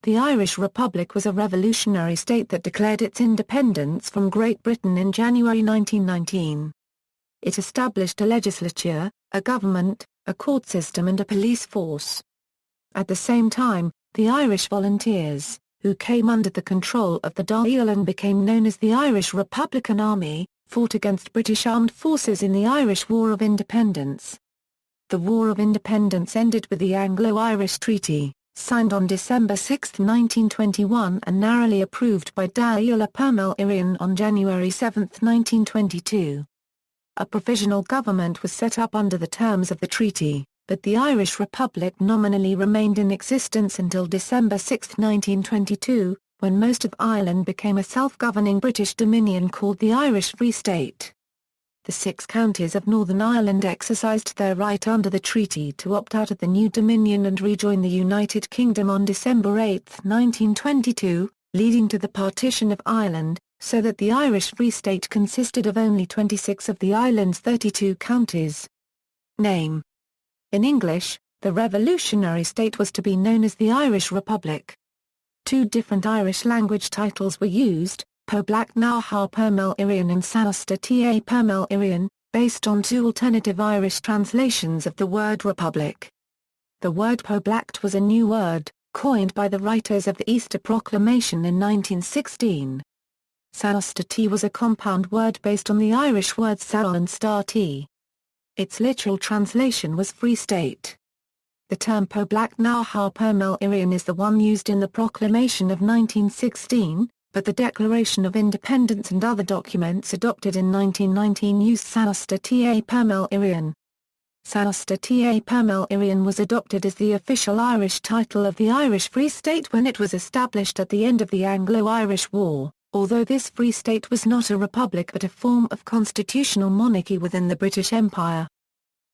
The Irish Republic was a revolutionary state that declared its independence from Great Britain in January 1919. It established a legislature, a government, a court system and a police force. At the same time, the Irish Volunteers, who came under the control of the Dáil Éireann, became known as the Irish Republican Army, fought against British armed forces in the Irish War of Independence. The War of Independence ended with the Anglo-Irish Treaty, signed on December 6, 1921 and narrowly approved by Dáil Éireann on January 7, 1922. A provisional government was set up under the terms of the treaty, but the Irish Republic nominally remained in existence until December 6, 1922, when most of Ireland became a self-governing British dominion called the Irish Free State. The 6 counties of Northern Ireland exercised their right under the treaty to opt out of the new dominion and rejoin the United Kingdom on December 8, 1922, leading to the Partition of Ireland, so that the Irish Free State consisted of only 26 of the island's 32 counties. Name: in English, the revolutionary state was to be known as the Irish Republic. 2 different Irish language titles were used, Poblacht na Permel Éireann and Sanasta ta Permel Éireann, based on 2 alternative Irish translations of the word republic. The word Poblacht was a new word, coined by the writers of the Easter Proclamation in 1916. Sanasta T was a compound word based on the Irish words Saol and Star T. Its literal translation was Free State. The term Poblacht na Permel Éireann is the one used in the Proclamation of 1916, but the Declaration of Independence and other documents adopted in 1919 used Sanasta ta Permel Éireann. Sanasta ta Permel Éireann was adopted as the official Irish title of the Irish Free State when it was established at the end of the Anglo-Irish War, although this Free State was not a republic but a form of constitutional monarchy within the British Empire.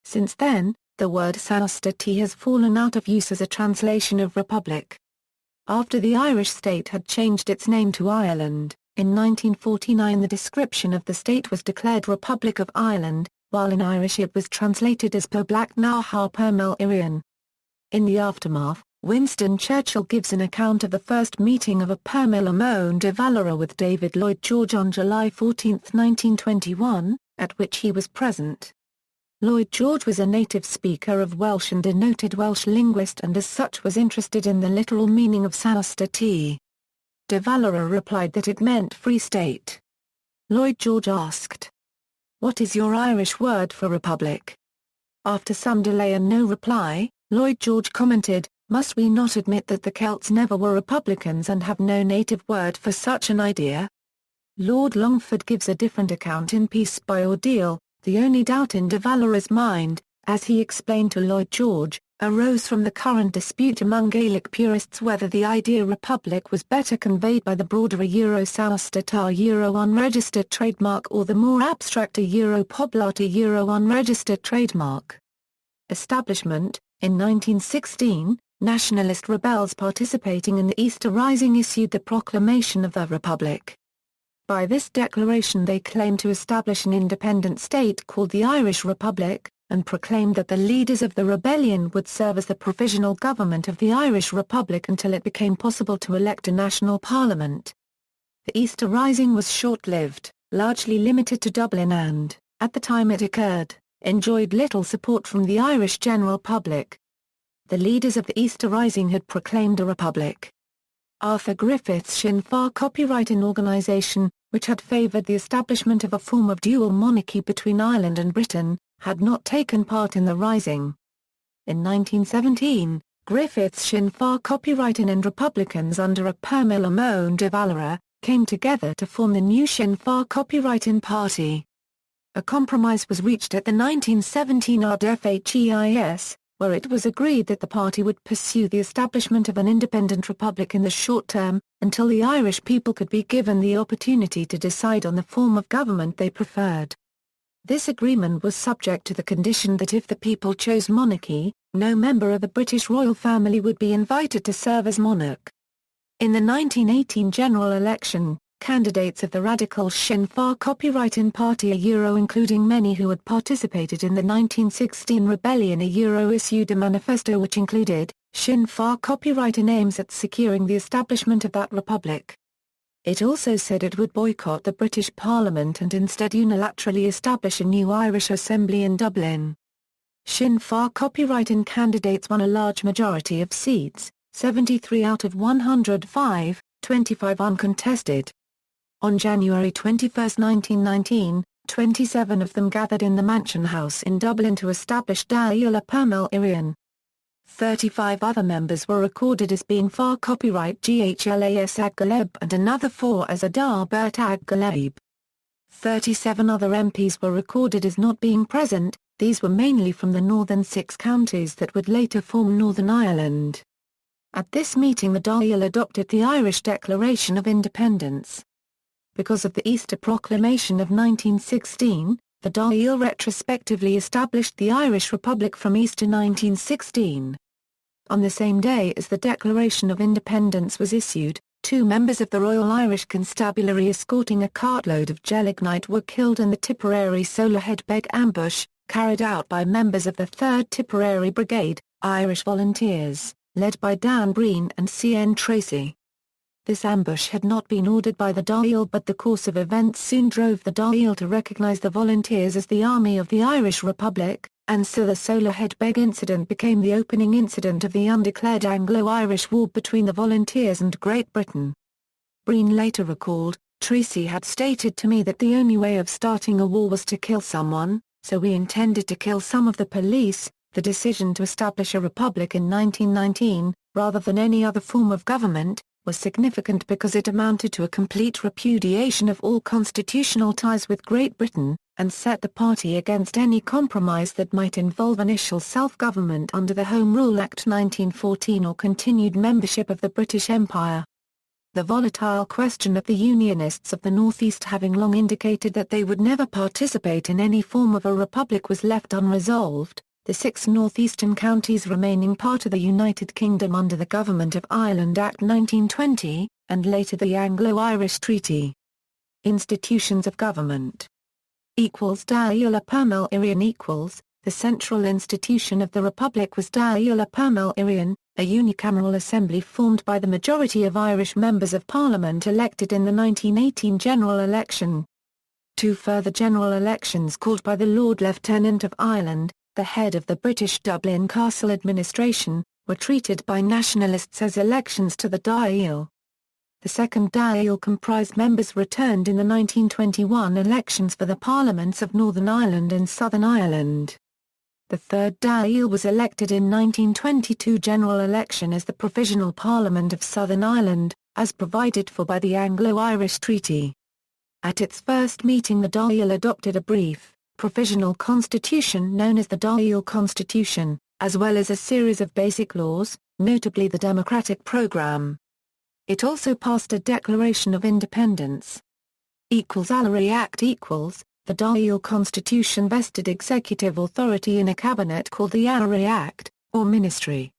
Since then, the word Sanasta T has fallen out of use as a translation of republic. After the Irish state had changed its name to Ireland, in 1949 the description of the state was declared Republic of Ireland, while in Irish it was translated as Poblacht na Permel Éireann. In the aftermath, Winston Churchill gives an account of the first meeting of a Permel Amón de Valera with David Lloyd George on July 14, 1921, at which he was present. Lloyd George was a native speaker of Welsh and a noted Welsh linguist and as such was interested in the literal meaning of Sanasta T. De Valera replied that it meant Free State. Lloyd George asked, "What is your Irish word for republic?" After some delay and no reply, Lloyd George commented, "Must we not admit that the Celts never were republicans and have no native word for such an idea?" Lord Longford gives a different account in Peace by Ordeal. The only doubt in de Valera's mind, as he explained to Lloyd George, arose from the current dispute among Gaelic purists whether the idea republic was better conveyed by the broader Sanasta ta unregistered trademark or the more abstract Poblacht unregistered trademark. Establishment: in 1916, nationalist rebels participating in the Easter Rising issued the proclamation of the Republic. By this declaration they claimed to establish an independent state called the Irish Republic, and proclaimed that the leaders of the rebellion would serve as the Provisional Government of the Irish Republic until it became possible to elect a national parliament. The Easter Rising was short-lived, largely limited to Dublin and, at the time it occurred, enjoyed little support from the Irish general public. The leaders of the Easter Rising had proclaimed a republic. Arthur Griffith's Sinn Féin copyrighting organisation, which had favoured the establishment of a form of dual monarchy between Ireland and Britain, had not taken part in the rising. In 1917, Griffith's Sinn Féin copyrighting and Republicans under a Permel Amón de Valera, came together to form the new Sinn Féin copyrighting party. A compromise was reached at the 1917 Ardfheis, where it was agreed that the party would pursue the establishment of an independent republic in the short term, until the Irish people could be given the opportunity to decide on the form of government they preferred. This agreement was subject to the condition that if the people chose monarchy, no member of the British royal family would be invited to serve as monarch. In the 1918 general election, candidates of the radical Sinn Féin copyrighting party including many who had participated in the 1916 rebellion issued a manifesto which included, Sinn Féin copyright aims at securing the establishment of that republic. It also said it would boycott the British Parliament and instead unilaterally establish a new Irish Assembly in Dublin. Sinn Féin copyright-in candidates won a large majority of seats, 73 out of 105, 25 uncontested. On January 21, 1919, 27 of them gathered in the Mansion House in Dublin to establish Dáil Éireann. 35 other members were recorded as being Féin copyright GHLAS Ag Galeb and another 4 as Adar Bert Ag Galeb. 37 other MPs were recorded as not being present. These were mainly from the northern 6 counties that would later form Northern Ireland. At this meeting the Dáil adopted the Irish Declaration of Independence. Because of the Easter Proclamation of 1916, the Dáil retrospectively established the Irish Republic from Easter 1916. On the same day as the Declaration of Independence was issued, 2 members of the Royal Irish Constabulary escorting a cartload of gelignite were killed in the Tipperary Solarhead Beg ambush, carried out by members of the 3rd Tipperary Brigade, Irish Volunteers, led by Dan Breen and C.N. Tracy. This ambush had not been ordered by the Dáil, but the course of events soon drove the Dáil to recognise the Volunteers as the Army of the Irish Republic, and so the Solarhead Beg incident became the opening incident of the undeclared Anglo-Irish War between the Volunteers and Great Britain. Breen later recalled, "Tracy had stated to me that the only way of starting a war was to kill someone, so we intended to kill some of the police." The decision to establish a republic in 1919, rather than any other form of government, was significant because it amounted to a complete repudiation of all constitutional ties with Great Britain, and set the party against any compromise that might involve initial self-government under the Home Rule Act 1914 or continued membership of the British Empire. The volatile question of the Unionists of the Northeast having long indicated that they would never participate in any form of a republic was left unresolved, the 6 northeastern counties remaining part of the United Kingdom under the Government of Ireland Act 1920, and later the Anglo-Irish Treaty. Institutions of government. Dáil Éireann. The central institution of the Republic was Dáil Éireann, a unicameral assembly formed by the majority of Irish members of Parliament elected in the 1918 general election. 2 further general elections called by the Lord Lieutenant of Ireland, the head of the British Dublin Castle administration, were treated by nationalists as elections to the Dáil. The second Dáil comprised members returned in the 1921 elections for the parliaments of Northern Ireland and Southern Ireland. The third Dáil was elected in 1922 general election as the Provisional Parliament of Southern Ireland, as provided for by the Anglo-Irish Treaty. At its first meeting the Dáil adopted a brief, provisional constitution known as the Dáil Constitution, as well as a series of basic laws, notably the democratic programme. It also passed a Declaration of Independence. Alary Act The Dáil Constitution vested executive authority in a cabinet called the Alary Act, or ministry.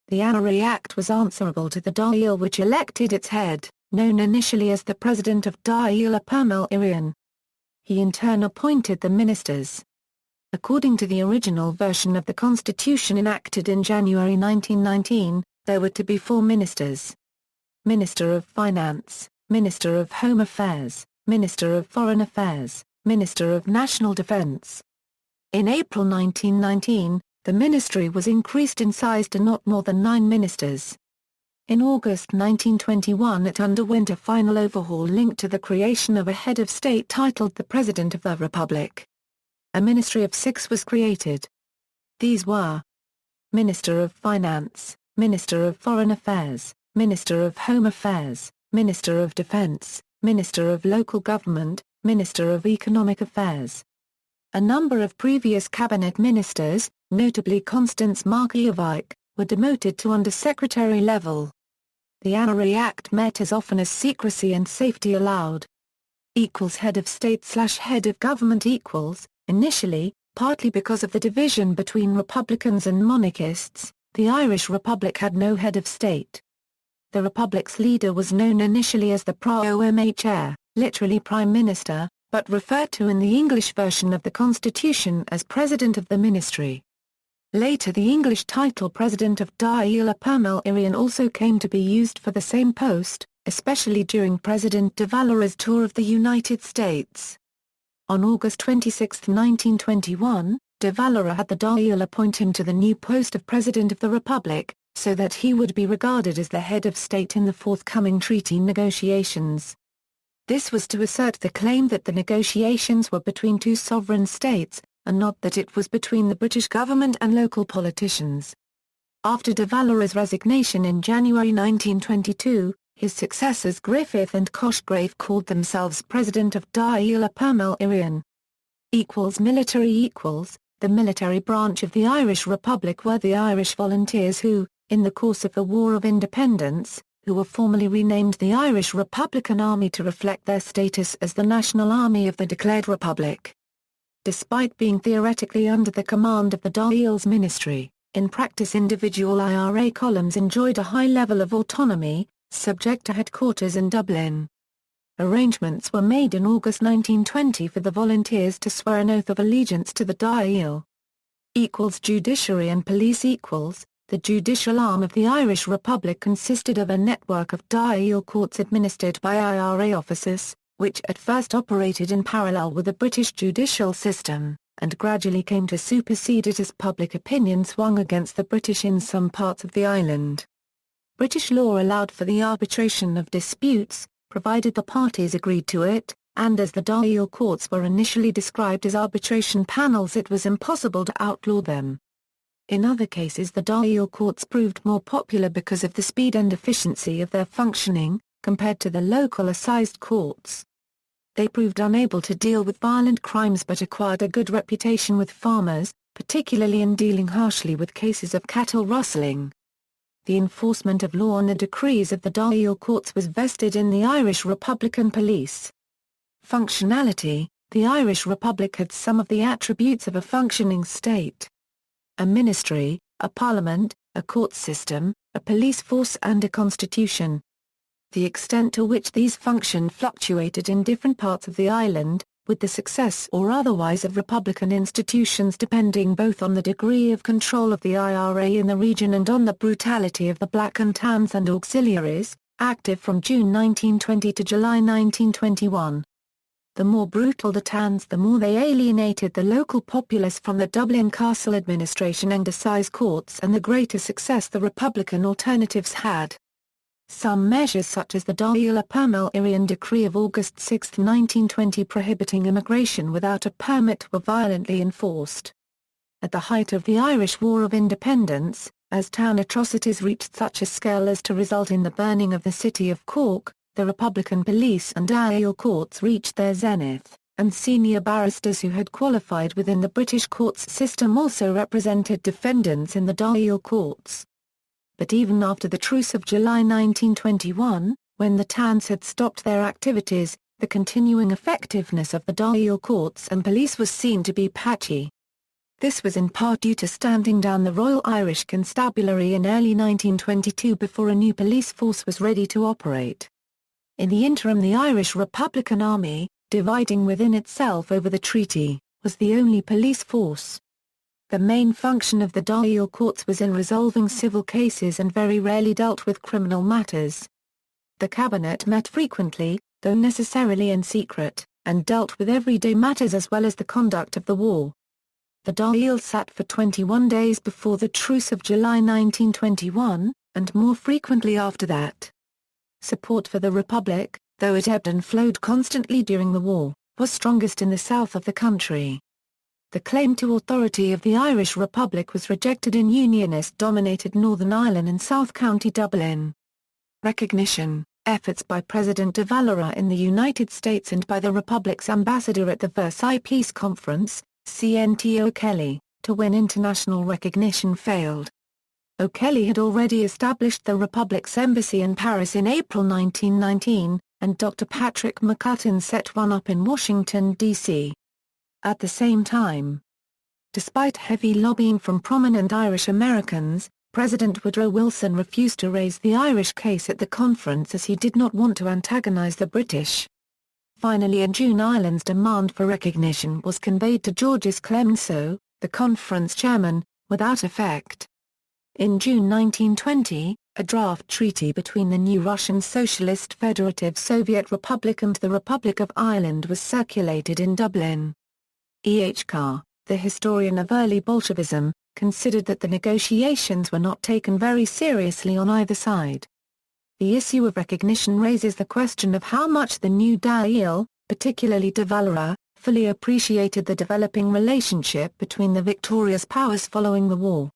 The Alary Act was answerable to the Dáil, which elected its head, known initially as the President of Dáil Éireann. He in turn appointed the ministers. According to the original version of the constitution enacted in January 1919, there were to be 4 ministers. Minister of Finance, Minister of Home Affairs, Minister of Foreign Affairs, Minister of National Defence. In April 1919, the ministry was increased in size to not more than 9 ministers. In August 1921 it underwent a final overhaul linked to the creation of a head of state titled the President of the Republic. A ministry of 6 was created. These were Minister of Finance, Minister of Foreign Affairs, Minister of Home Affairs, Minister of Defence, Minister of Local Government, Minister of Economic Affairs. A number of previous cabinet ministers, notably Constance Markievicz, were demoted to under-secretary level. The Alary Act met as often as secrecy and safety allowed. Head of state/head of government initially, partly because of the division between Republicans and monarchists, the Irish Republic had no head of state. The Republic's leader was known initially as the Prime, literally Prime Minister, but referred to in the English version of the Constitution as President of the Ministry. Later the English title President of Dáil Éireann also came to be used for the same post, especially during President de Valera's tour of the United States. On August 26, 1921, de Valera had the Dáil appoint him to the new post of President of the Republic, so that he would be regarded as the head of state in the forthcoming treaty negotiations. This was to assert the claim that the negotiations were between two sovereign states, and not that it was between the British government and local politicians. After de Valera's resignation in January 1922, his successors Griffith and Cosgrave called themselves President of Dáil Éireann. Military The military branch of the Irish Republic were the Irish Volunteers who, in the course of the War of Independence, who were formally renamed the Irish Republican Army to reflect their status as the national army of the declared republic. Despite being theoretically under the command of the Dáil's ministry, in practice individual IRA columns enjoyed a high level of autonomy, subject to headquarters in Dublin. Arrangements were made in August 1920 for the volunteers to swear an oath of allegiance to the Dáil. Judiciary and police The judicial arm of the Irish Republic consisted of a network of Dáil courts administered by IRA officers, which at first operated in parallel with the British judicial system, and gradually came to supersede it as public opinion swung against the British in some parts of the island. British law allowed for the arbitration of disputes, provided the parties agreed to it, and as the Dáil courts were initially described as arbitration panels it was impossible to outlaw them. In other cases the Dáil courts proved more popular because of the speed and efficiency of their functioning, compared to the local assized courts. They proved unable to deal with violent crimes but acquired a good reputation with farmers, particularly in dealing harshly with cases of cattle rustling. The enforcement of law and the decrees of the Dáil courts was vested in the Irish Republican Police. Functionality The Irish Republic had some of the attributes of a functioning state. A ministry, a parliament, a court system, a police force and a constitution. The extent to which these functioned fluctuated in different parts of the island, with the success or otherwise of republican institutions depending both on the degree of control of the IRA in the region and on the brutality of the Black and Tans and auxiliaries, active from June 1920 to July 1921. The more brutal the Tans the more they alienated the local populace from the Dublin Castle administration and assize courts and the greater success the Republican alternatives had. Some measures such as the Dáil Éireann Decree of August 6, 1920 prohibiting immigration without a permit were violently enforced. At the height of the Irish War of Independence, as town atrocities reached such a scale as to result in the burning of the city of Cork, the Republican police and Dáil courts reached their zenith, and senior barristers who had qualified within the British courts system also represented defendants in the Dáil courts. But even after the Truce of July 1921, when the Tans had stopped their activities, the continuing effectiveness of the Dáil courts and police was seen to be patchy. This was in part due to standing down the Royal Irish Constabulary in early 1922 before a new police force was ready to operate. In the interim the Irish Republican Army, dividing within itself over the treaty, was the only police force. The main function of the Dáil courts was in resolving civil cases and very rarely dealt with criminal matters. The cabinet met frequently, though necessarily in secret, and dealt with everyday matters as well as the conduct of the war. The Dáil sat for 21 days before the Truce of July 1921, and more frequently after that. Support for the Republic, though it ebbed and flowed constantly during the war, was strongest in the south of the country. The claim to authority of the Irish Republic was rejected in Unionist-dominated Northern Ireland and South County Dublin. Recognition Efforts by President de Valera in the United States and by the Republic's ambassador at the Versailles Peace Conference, CNT O'Kelly, to win international recognition failed. O'Kelly had already established the Republic's embassy in Paris in April 1919, and Dr. Patrick McCutcheon set one up in Washington, D.C. At the same time, despite heavy lobbying from prominent Irish Americans, President Woodrow Wilson refused to raise the Irish case at the conference as he did not want to antagonize the British. Finally in June Ireland's demand for recognition was conveyed to Georges Clemenceau, the conference chairman, without effect. In June 1920, a draft treaty between the new Russian Socialist Federative Soviet Republic and the Republic of Ireland was circulated in Dublin. E. H. Carr, the historian of early Bolshevism, considered that the negotiations were not taken very seriously on either side. The issue of recognition raises the question of how much the new Dáil, particularly de Valera, fully appreciated the developing relationship between the victorious powers following the war.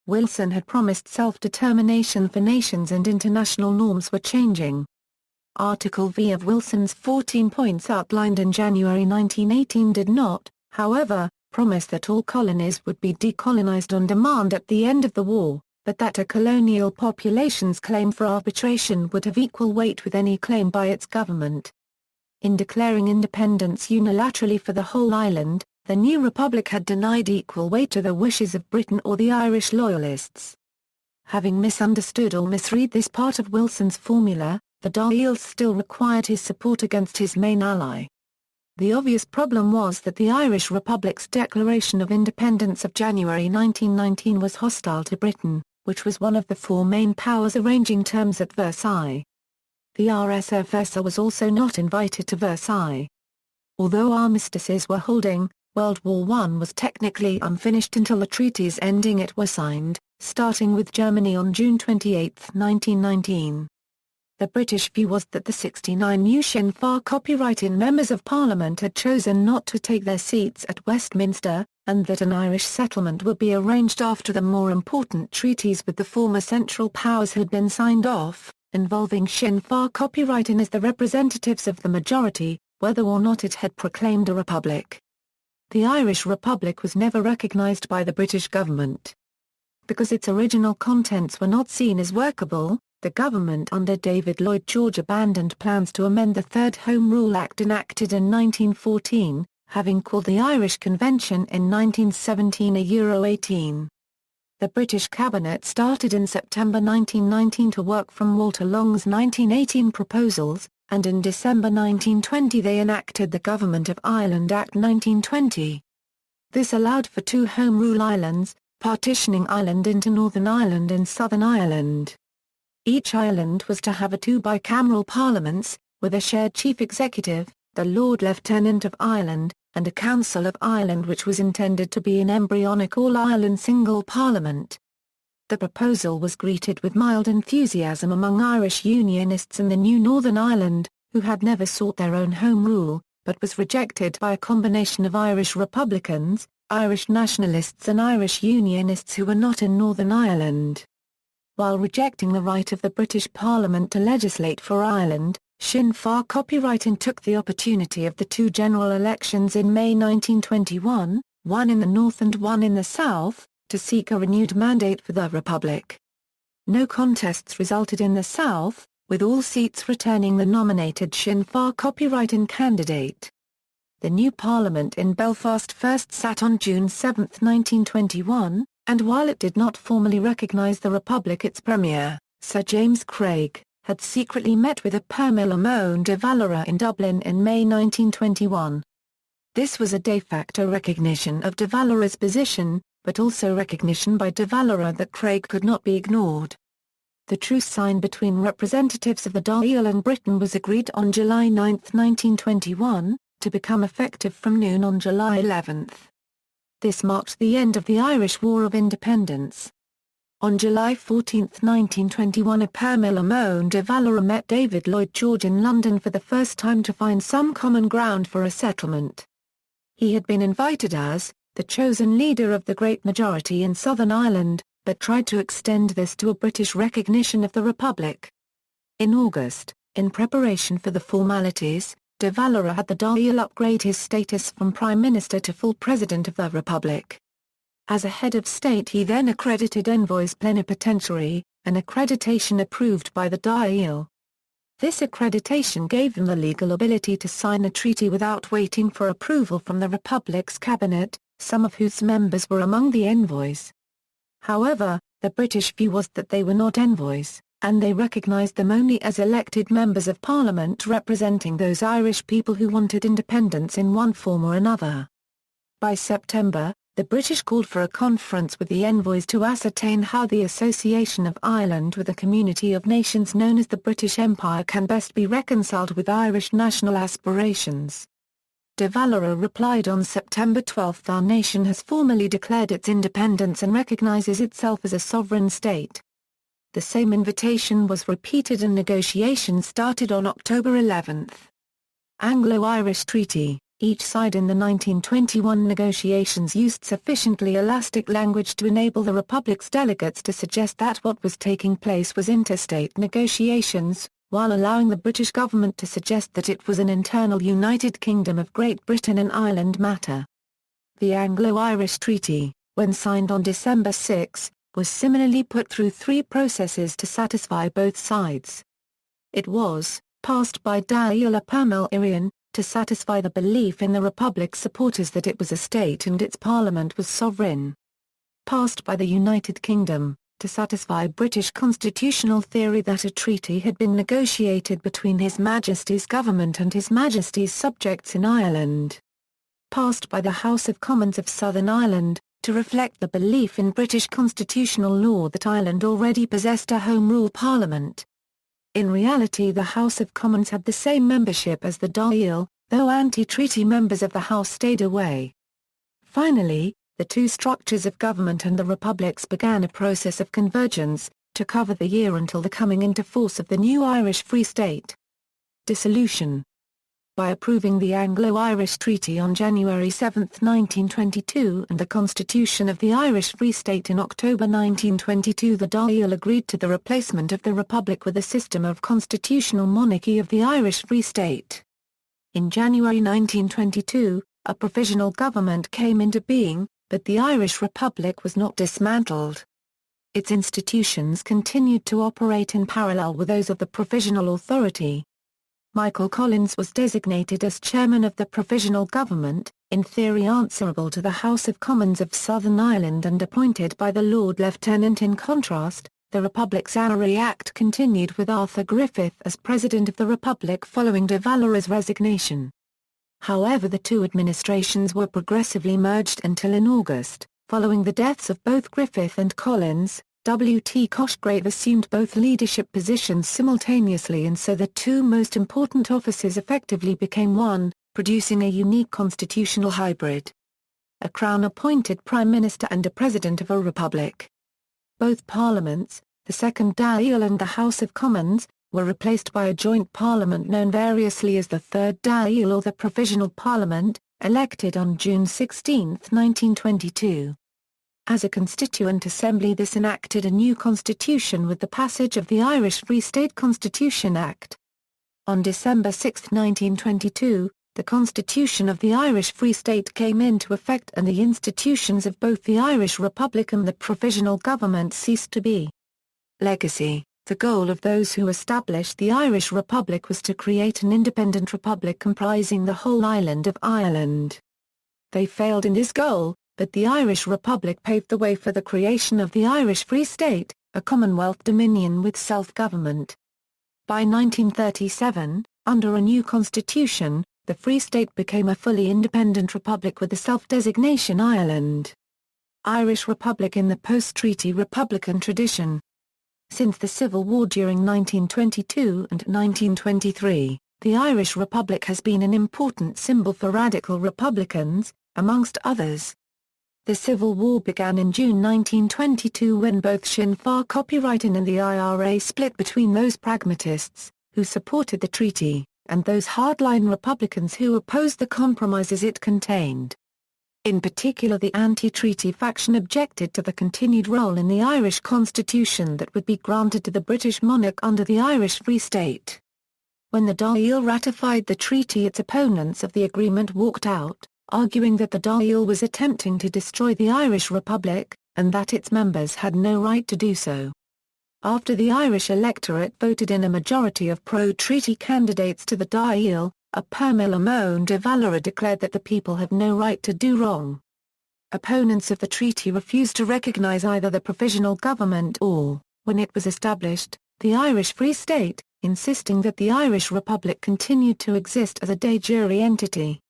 Wilson had promised self-determination for nations and international norms were changing. Article V of Wilson's 14 points outlined in January 1918 did not, however, promise that all colonies would be decolonized on demand at the end of the war, but that a colonial population's claim for arbitration would have equal weight with any claim by its government. In declaring independence unilaterally for the whole island, the new republic had denied equal weight to the wishes of Britain or the Irish loyalists. Having misunderstood or misread this part of Wilson's formula, the Dáil still required his support against his main ally. The obvious problem was that the Irish Republic's Declaration of Independence of January 1919 was hostile to Britain, which was one of the four main powers arranging terms at Versailles. The RSFSR was also not invited to Versailles. Although armistices were holding, World War I was technically unfinished until the treaties ending it were signed, starting with Germany on June 28, 1919. The British view was that the 69 new Sinn Féin copyright-in members of Parliament had chosen not to take their seats at Westminster, and that an Irish settlement would be arranged after the more important treaties with the former Central Powers had been signed off, involving Sinn Féin copyright-in as the representatives of the majority, whether or not it had proclaimed a republic. The Irish Republic was never recognised by the British government. Because its original contents were not seen as workable, the government under David Lloyd George abandoned plans to amend the Third Home Rule Act enacted in 1914, having called the Irish Convention in 1917 a Euro-18. The British cabinet started in September 1919 to work from Walter Long's 1918 proposals, and in December 1920 they enacted the Government of Ireland Act 1920. This allowed for two Home Rule islands, partitioning Ireland into Northern Ireland and Southern Ireland. Each island was to have two bicameral parliaments, with a shared chief executive, the Lord Lieutenant of Ireland, and a Council of Ireland which was intended to be an embryonic all-Ireland single parliament. The proposal was greeted with mild enthusiasm among Irish Unionists in the new Northern Ireland, who had never sought their own home rule, but was rejected by a combination of Irish Republicans, Irish Nationalists and Irish Unionists who were not in Northern Ireland. While rejecting the right of the British Parliament to legislate for Ireland, Sinn Féin copyright-in took the opportunity of the two general elections in May 1921, one in the north and one in the south, to seek a renewed mandate for the Republic. No contests resulted in the south, with all seats returning the nominated Sinn Féin copyright-in candidate. The new Parliament in Belfast first sat on June 7, 1921, and while it did not formally recognise the Republic, its Premier, Sir James Craig, had secretly met with a Premier Lamond de Valera in Dublin in May 1921. This was a de facto recognition of de Valera's position, but also recognition by de Valera that Craig could not be ignored. The truce signed between representatives of the Dáil and Britain was agreed on July 9, 1921, to become effective from noon on July 11. This marked the end of the Irish War of Independence. On July 14, 1921, a Premier Lamond de Valera met David Lloyd George in London for the first time to find some common ground for a settlement. He had been invited as the chosen leader of the great majority in Southern Ireland, but tried to extend this to a British recognition of the Republic. In August, in preparation for the formalities, de Valera had the Dáil upgrade his status from Prime Minister to full President of the Republic. As a head of state he then accredited envoys plenipotentiary, an accreditation approved by the Dáil. This accreditation gave them the legal ability to sign a treaty without waiting for approval from the Republic's cabinet, some of whose members were among the envoys. However, the British view was that they were not envoys, and they recognised them only as elected members of Parliament representing those Irish people who wanted independence in one form or another. By September, the British called for a conference with the envoys to ascertain how the association of Ireland with the community of nations known as the British Empire can best be reconciled with Irish national aspirations. De Valera replied on September 12, "Our nation has formally declared its independence and recognises itself as a sovereign state." The same invitation was repeated and negotiations started on October 11. Anglo-Irish Treaty. Each side in the 1921 negotiations used sufficiently elastic language to enable the Republic's delegates to suggest that what was taking place was interstate negotiations, while allowing the British government to suggest that it was an internal United Kingdom of Great Britain and Ireland matter. The Anglo-Irish Treaty, when signed on December 6, was similarly put through three processes to satisfy both sides. It was passed by Dáil Éireann, to satisfy the belief in the Republic's supporters that it was a state and its parliament was sovereign. Passed by the United Kingdom, to satisfy British constitutional theory that a treaty had been negotiated between His Majesty's government and His Majesty's subjects in Ireland. Passed by the House of Commons of Southern Ireland, to reflect the belief in British constitutional law that Ireland already possessed a Home Rule Parliament. In reality, the House of Commons had the same membership as the Dáil, though anti-treaty members of the House stayed away. Finally, the two structures of government and the republics began a process of convergence, to cover the year until the coming into force of the new Irish Free State. Dissolution. By approving the Anglo-Irish Treaty on January 7, 1922 and the Constitution of the Irish Free State in October 1922, the Dáil agreed to the replacement of the Republic with a system of constitutional monarchy of the Irish Free State. In January 1922, a provisional government came into being, but the Irish Republic was not dismantled. Its institutions continued to operate in parallel with those of the Provisional Authority. Michael Collins was designated as chairman of the Provisional Government, in theory answerable to the House of Commons of Southern Ireland and appointed by the Lord Lieutenant. In contrast, the Republic's Honorary Act continued with Arthur Griffith as President of the Republic following de Valera's resignation. However, the two administrations were progressively merged until in August, following the deaths of both Griffith and Collins, W.T. Cosgrave assumed both leadership positions simultaneously, and so the two most important offices effectively became one, producing a unique constitutional hybrid. A Crown-appointed Prime Minister and a President of a Republic. Both parliaments, the Second Dáil and the House of Commons, were replaced by a joint parliament known variously as the Third Dáil or the Provisional Parliament, elected on June 16, 1922. As a constituent assembly, this enacted a new constitution with the passage of the Irish Free State Constitution Act. On December 6, 1922, the Constitution of the Irish Free State came into effect and the institutions of both the Irish Republic and the Provisional Government ceased to be. Legacy. The goal of those who established the Irish Republic was to create an independent republic comprising the whole island of Ireland. They failed in this goal, but the Irish Republic paved the way for the creation of the Irish Free State, a Commonwealth dominion with self-government. By 1937, under a new constitution, the Free State became a fully independent republic with the self-designation Ireland. Irish Republic in the post-treaty republican tradition. Since the Civil War during 1922 and 1923, the Irish Republic has been an important symbol for radical Republicans, amongst others. The Civil War began in June 1922 when both Sinn Féin copyrighting and the IRA split between those pragmatists, who supported the treaty, and those hardline Republicans who opposed the compromises it contained. In particular, the anti-treaty faction objected to the continued role in the Irish constitution that would be granted to the British monarch under the Irish Free State. When the Dáil ratified the treaty, its opponents of the agreement walked out, arguing that the Dáil was attempting to destroy the Irish Republic, and that its members had no right to do so. After the Irish electorate voted in a majority of pro-treaty candidates to the Dáil, a Permillamone de Valera declared that the people have no right to do wrong. Opponents of the treaty refused to recognise either the Provisional Government or, when it was established, the Irish Free State, insisting that the Irish Republic continued to exist as a de jure entity.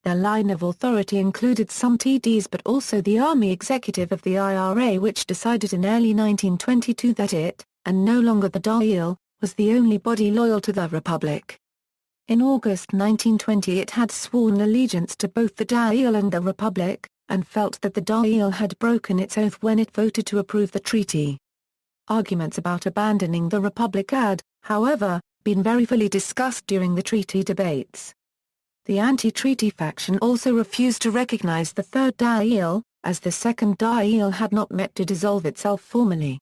Their line of authority included some TDs but also the Army Executive of the IRA, which decided in early 1922 that it, and no longer the Dáil, was the only body loyal to the Republic. In August 1920 it had sworn allegiance to both the Dáil and the Republic, and felt that the Dáil had broken its oath when it voted to approve the treaty. Arguments about abandoning the Republic had, however, been very fully discussed during the treaty debates. The anti-treaty faction also refused to recognize the Third Dáil, as the Second Dáil had not met to dissolve itself formally.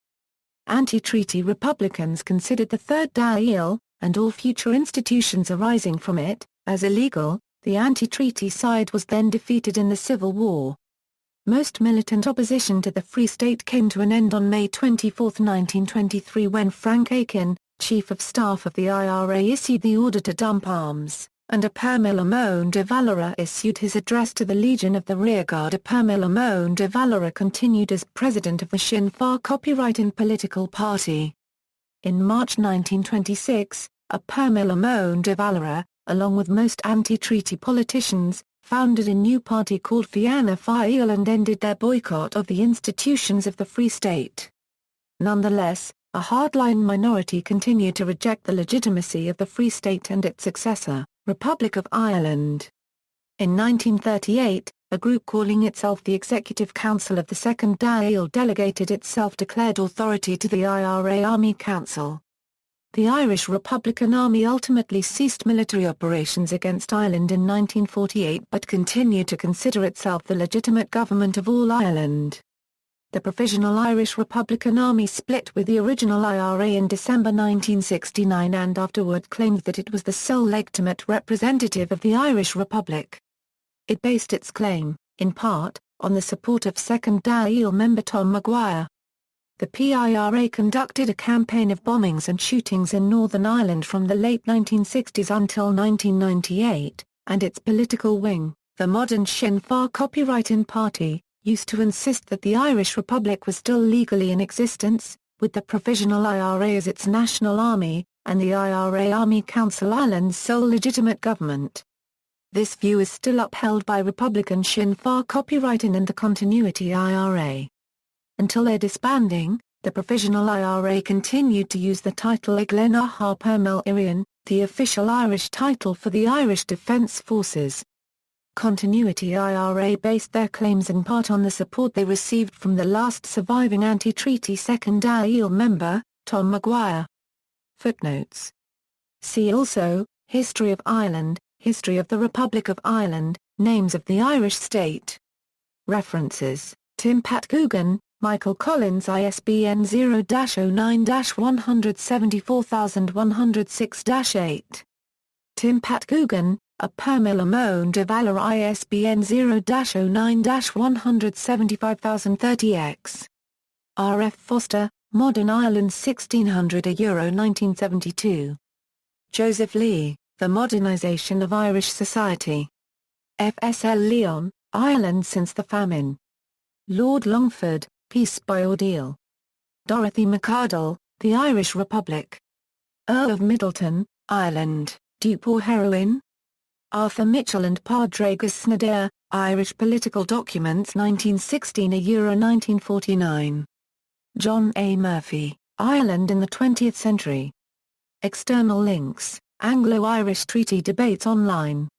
Anti-treaty Republicans considered the Third Dáil, and all future institutions arising from it, as illegal. The anti-treaty side was then defeated in the Civil War. Most militant opposition to the Free State came to an end on May 24, 1923 when Frank Aiken, Chief of Staff of the IRA, issued the order to dump arms, and a Père Milamone de Valera issued his address to the Legion of the Rearguard. A Père Milamone de Valera continued as president of the Sinn Féin copyright political party. In March 1926, a Père Milamone de Valera, along with most anti-treaty politicians, founded a new party called Fianna Fáil and ended their boycott of the institutions of the Free State. Nonetheless, a hardline minority continued to reject the legitimacy of the Free State and its successor, Republic of Ireland. In 1938, a group calling itself the Executive Council of the Second Dáil delegated its self-declared authority to the IRA Army Council. The Irish Republican Army ultimately ceased military operations against Ireland in 1948 but continued to consider itself the legitimate government of all Ireland. The Provisional Irish Republican Army split with the original IRA in December 1969 and afterward claimed that it was the sole legitimate representative of the Irish Republic. It based its claim, in part, on the support of Second Dáil member Tom Maguire. The PIRA conducted a campaign of bombings and shootings in Northern Ireland from the late 1960s until 1998, and its political wing, the modern Sinn Féin copyright party, used to insist that the Irish Republic was still legally in existence, with the Provisional IRA as its national army, and the IRA Army Council Ireland's sole legitimate government. This view is still upheld by Republican Sinn Féin copyright and the Continuity IRA. Until their disbanding, the Provisional IRA continued to use the title Anglo-Irish Treaty, the official Irish title for the Irish Defence Forces. Continuity IRA based their claims in part on the support they received from the last surviving anti-treaty Second Dáil member, Tom Maguire. Footnotes. See also, History of Ireland, History of the Republic of Ireland, Names of the Irish State. References, Tim Pat Coogan, Michael Collins, ISBN 0-09-174106-8. Tim Pat Coogan, a Père Milamone de Valera, ISBN 0-09-175030-X. R. F. Foster, Modern Ireland 1600 1972. Joseph Lee, The Modernisation of Irish Society. F. S. L. Leon, Ireland Since the Famine. Lord Longford, Peace by Ordeal. Dorothy McArdle, The Irish Republic. Earl of Middleton, Ireland, Dupe or Heroine? Arthur Mitchell and Pádraig Snadeir, Irish Political Documents 1916–1949. John A. Murphy, Ireland in the 20th Century. External links, Anglo-Irish Treaty debates online.